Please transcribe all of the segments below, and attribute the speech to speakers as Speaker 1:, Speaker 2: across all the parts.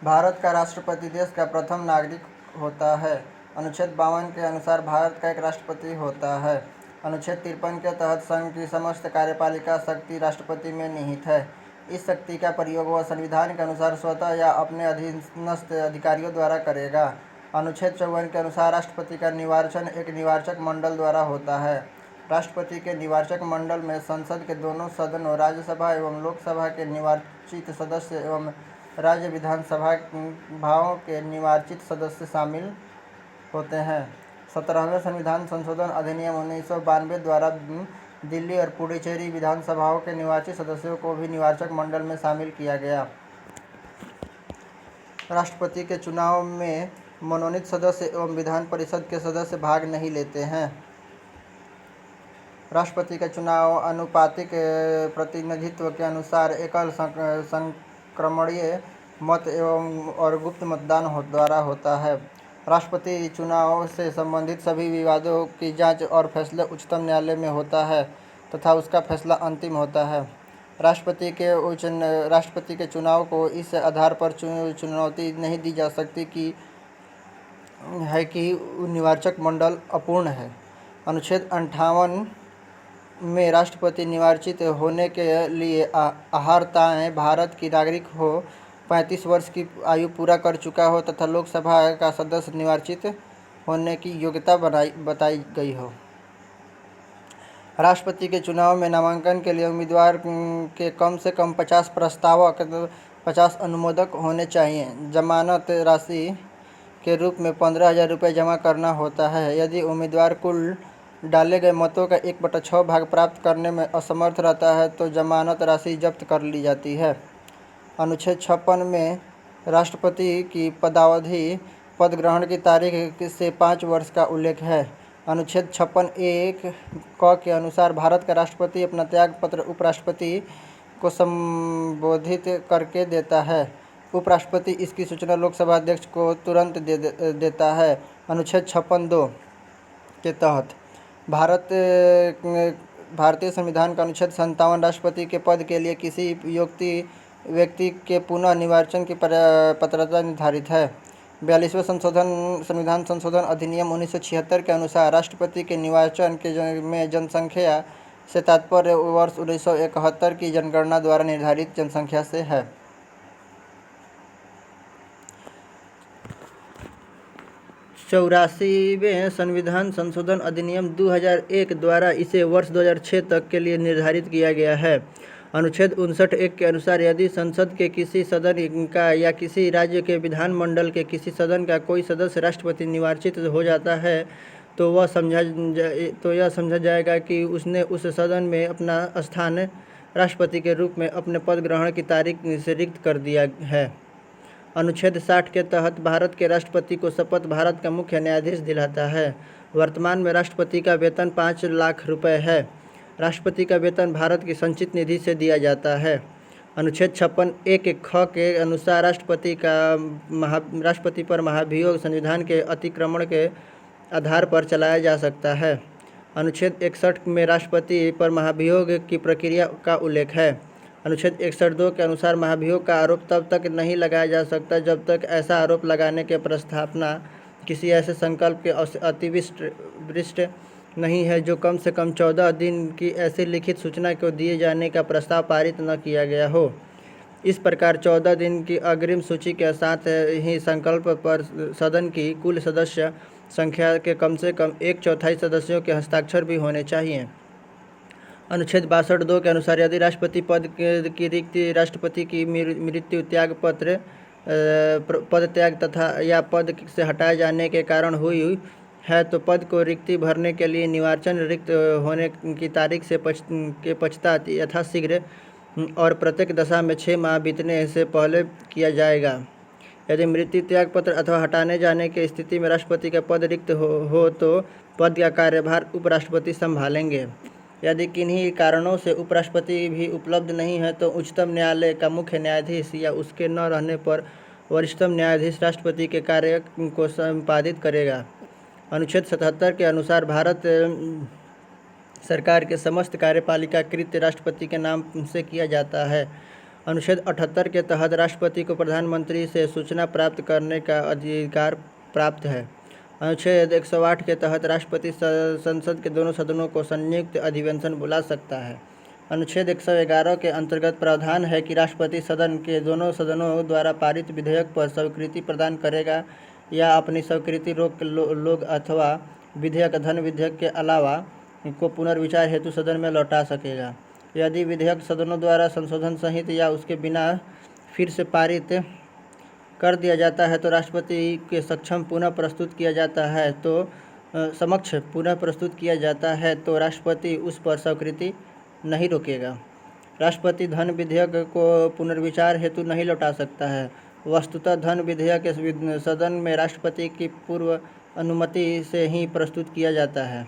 Speaker 1: भारत का राष्ट्रपति देश का प्रथम नागरिक होता है। अनुच्छेद 52 के अनुसार भारत का एक राष्ट्रपति होता है। अनुच्छेद 53 के तहत संघ की समस्त कार्यपालिका शक्ति राष्ट्रपति में निहित है। इस शक्ति का प्रयोग वह संविधान के अनुसार स्वतः या अपने अधीनस्थ अधिकारियों द्वारा करेगा। अनुच्छेद 54 के अनुसार राष्ट्रपति का निर्वाचन एक निर्वाचक मंडल द्वारा होता है। राष्ट्रपति के निर्वाचक मंडल में संसद के दोनों सदनों राज्यसभा एवं लोकसभा के निर्वाचित सदस्य एवं राज्य विधानसभाओं के निर्वाचित सदस्य शामिल होते हैं। 17वें संविधान संशोधन अधिनियम 1992 द्वारा दिल्ली और पुडुचेरी विधानसभाओं के निर्वाचित सदस्यों को भी निर्वाचक मंडल में शामिल किया गया। राष्ट्रपति के चुनाव में मनोनीत सदस्य एवं विधान परिषद के सदस्य भाग नहीं लेते हैं। राष्ट्रपति का चुनाव आनुपातिक प्रतिनिधित्व के अनुसार एकल संक्रमणीय मत एवं और गुप्त मतदान द्वारा होता है। राष्ट्रपति चुनाव से संबंधित सभी विवादों की जांच और फैसला उच्चतम न्यायालय में होता है तथा उसका फैसला अंतिम होता है। राष्ट्रपति के चुनाव को इस आधार पर चुनौती नहीं दी जा सकती कि निर्वाचक मंडल अपूर्ण है। अनुच्छेद 58 में राष्ट्रपति निर्वाचित होने के लिए अर्हताएँ भारत की नागरिक हो, 35 वर्ष की आयु पूरा कर चुका हो तथा लोकसभा का सदस्य निर्वाचित होने की योग्यता बताई गई हो। राष्ट्रपति के चुनाव में नामांकन के लिए उम्मीदवार के कम से कम 50 प्रस्तावक 50 अनुमोदक होने चाहिए। जमानत राशि के रूप में 15,000 रुपये जमा करना होता है। यदि उम्मीदवार कुल डाले गए मतों का 1/6 भाग प्राप्त करने में असमर्थ रहता है तो जमानत राशि जब्त कर ली जाती है। अनुच्छेद 56 में राष्ट्रपति की पदावधि पद ग्रहण की तारीख से 5 वर्ष का उल्लेख है। अनुच्छेद 56(1) क के अनुसार भारत का राष्ट्रपति अपना त्यागपत्र उपराष्ट्रपति को संबोधित करके देता है। उपराष्ट्रपति इसकी सूचना लोकसभा अध्यक्ष को तुरंत देता है। अनुच्छेद 56(2) के तहत भारतीय संविधान का अनुच्छेद 57 राष्ट्रपति के पद के लिए किसी व्यक्ति के पुनः निर्वाचन की पात्रता निर्धारित है। 42वें संविधान संशोधन अधिनियम 1976 के अनुसार राष्ट्रपति के निर्वाचन में जनसंख्या से तात्पर्य वर्ष 1971 की जनगणना द्वारा निर्धारित जनसंख्या से है। 84वें संविधान संशोधन अधिनियम 2001 द्वारा इसे वर्ष 2006 तक के लिए निर्धारित किया गया है। अनुच्छेद 59(1) के अनुसार यदि संसद के किसी सदन का या किसी राज्य के विधानमंडल के किसी सदन का कोई सदस्य राष्ट्रपति निर्वाचित हो जाता है तो यह समझा जाएगा कि उसने उस सदन में अपना स्थान राष्ट्रपति के रूप में अपने पद ग्रहण की तारीख से रिक्त कर दिया है। अनुच्छेद 60 के तहत भारत के राष्ट्रपति को शपथ भारत का मुख्य न्यायाधीश दिलाता है। वर्तमान में राष्ट्रपति का वेतन 5 लाख रुपये है। राष्ट्रपति का वेतन भारत की संचित निधि से दिया जाता है। अनुच्छेद 56(1) ख के अनुसार राष्ट्रपति पर महाभियोग संविधान के अतिक्रमण के आधार पर चलाया जा सकता है। अनुच्छेद 61 में राष्ट्रपति पर महाभियोग की प्रक्रिया का उल्लेख है। अनुच्छेद 61(2) के अनुसार महाभियोग का आरोप तब तक नहीं लगाया जा सकता जब तक ऐसा आरोप लगाने के प्रस्तावना किसी ऐसे संकल्प के अतिवृष्ट नहीं है जो कम से कम 14 दिन की ऐसी लिखित सूचना को दिए जाने का प्रस्ताव पारित न किया गया हो। इस प्रकार 14 दिन की अग्रिम सूची के साथ ही संकल्प पर सदन की कुल सदस्य संख्या के कम से कम 1/4 सदस्यों के हस्ताक्षर भी होने चाहिए। अनुच्छेद 62(2) के अनुसार यदि राष्ट्रपति पद की रिक्ति राष्ट्रपति की मृत्यु पद त्याग तथा या पद से हटाए जाने के कारण हुई है तो पद को रिक्ति भरने के लिए निर्वाचन रिक्त होने की तारीख से पश्चात यथाशीघ्र और प्रत्येक दशा में 6 माह बीतने से पहले किया जाएगा। यदि मृत्यु त्याग पत्र अथवा हटाने जाने की स्थिति में राष्ट्रपति का पद रिक्त हो तो पद का कार्यभार उपराष्ट्रपति संभालेंगे। यदि किन्हीं कारणों से उपराष्ट्रपति भी उपलब्ध नहीं है तो उच्चतम न्यायालय का मुख्य न्यायाधीश या उसके न रहने पर वरिष्ठतम न्यायाधीश राष्ट्रपति के कार्य को संपादित करेगा। अनुच्छेद 77 के अनुसार भारत सरकार के समस्त कार्यपालिका कृत्य राष्ट्रपति के नाम से किया जाता है। अनुच्छेद 78 के तहत राष्ट्रपति को प्रधानमंत्री से सूचना प्राप्त करने का अधिकार प्राप्त है। अनुच्छेद 108 के तहत राष्ट्रपति संसद के दोनों सदनों को संयुक्त अधिवेशन बुला सकता है। अनुच्छेद 111 के अंतर्गत प्रावधान है कि राष्ट्रपति सदन के दोनों सदनों द्वारा पारित विधेयक पर स्वीकृति प्रदान करेगा या अपनी स्वीकृति रोक लोग अथवा विधेयक धन विधेयक के अलावा को पुनर्विचार हेतु सदन में लौटा सकेगा। यदि विधेयक सदनों द्वारा संशोधन सहित या उसके बिना फिर से पारित कर दिया जाता है तो राष्ट्रपति के समक्ष पुनः प्रस्तुत किया जाता है तो राष्ट्रपति उस पर स्वीकृति नहीं रोकेगा। राष्ट्रपति धन विधेयक को पुनर्विचार हेतु नहीं लौटा सकता है। वस्तुतः धन विधेयक सदन में राष्ट्रपति की पूर्व अनुमति से ही प्रस्तुत किया जाता है।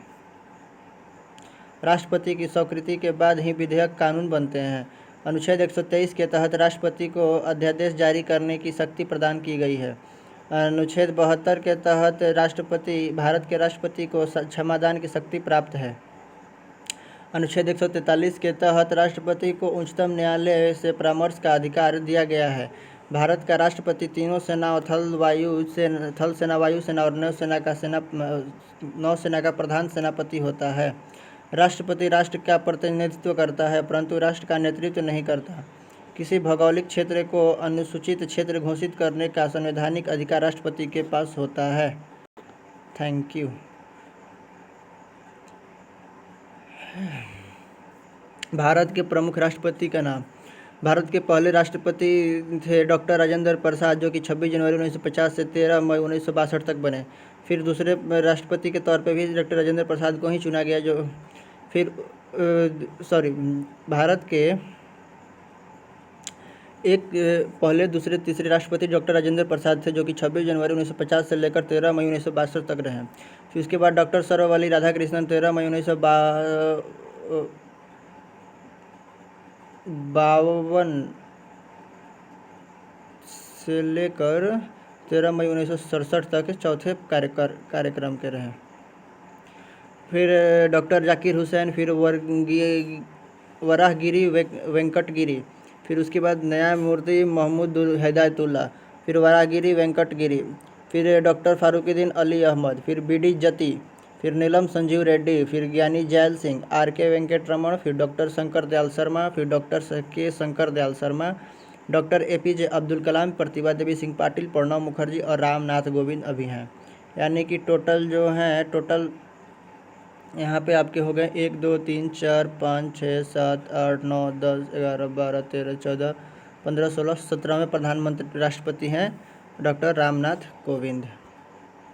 Speaker 1: राष्ट्रपति की स्वीकृति के बाद ही विधेयक कानून बनते हैं। अनुच्छेद 123 के तहत राष्ट्रपति को अध्यादेश जारी करने की शक्ति प्रदान की गई है। अनुच्छेद 72 के तहत भारत के राष्ट्रपति को क्षमादान की शक्ति प्राप्त है। अनुच्छेद 143 के तहत राष्ट्रपति को उच्चतम न्यायालय से परामर्श का अधिकार दिया गया है। भारत का राष्ट्रपति तीनों सेनाओं थल सेना, वायु सेना और नौसेना का प्रधान सेनापति होता है। राष्ट्रपति राष्ट्र का प्रतिनिधित्व करता है परंतु राष्ट्र का नेतृत्व नहीं करता। किसी भौगोलिक क्षेत्र को अनुसूचित क्षेत्र घोषित करने का संवैधानिक अधिकार राष्ट्रपति के पास होता है। Thank you. भारत के प्रमुख राष्ट्रपति का नाम। भारत के पहले राष्ट्रपति थे डॉक्टर राजेंद्र प्रसाद, जो कि 26 जनवरी 1950 से 13 मई 1962 तक बने। फिर दूसरे राष्ट्रपति के तौर पे भी डॉक्टर राजेंद्र प्रसाद को ही चुना गया, भारत के पहले, दूसरे, तीसरे राष्ट्रपति डॉक्टर राजेंद्र प्रसाद थे, जो कि 26 जनवरी 1950 से लेकर 13 मई 1962 तक रहे। फिर उसके बाद डॉक्टर सर्वपल्ली राधाकृष्णन 13 मई 1952 से लेकर 13 मई 1967 तक चौथे कार्यक्रम के रहे। फिर डॉक्टर जाकिर हुसैन, फिर वराहगिरी वेंकटगिरी, फिर उसके बाद न्यायमूर्ति मोहम्मद हिदायतुल्लाह, फिर वराहगिरी वेंकटगिरी, फिर डॉक्टर फारुकुद्दीन अली अहमद, फिर बीडी जती, फिर नीलम संजीव रेड्डी, फिर ज्ञानी जैल सिंह, आर.के. वेंकटरमण, फिर डॉक्टर शंकर दयाल शर्मा, फिर डॉक्टर के शंकर दयाल शर्मा, डॉक्टर ए.पी.जे. अब्दुल कलाम, प्रतिभा देवी सिंह पाटिल, प्रणब मुखर्जी और रामनाथ कोविंद अभी हैं। यानी कि टोटल यहाँ पे आपके हो गए 1 2 3 4 5 6 7 8 9 10 11 12 13 14 15 16 17वें प्रधानमंत्री राष्ट्रपति हैं डॉक्टर रामनाथ कोविंद।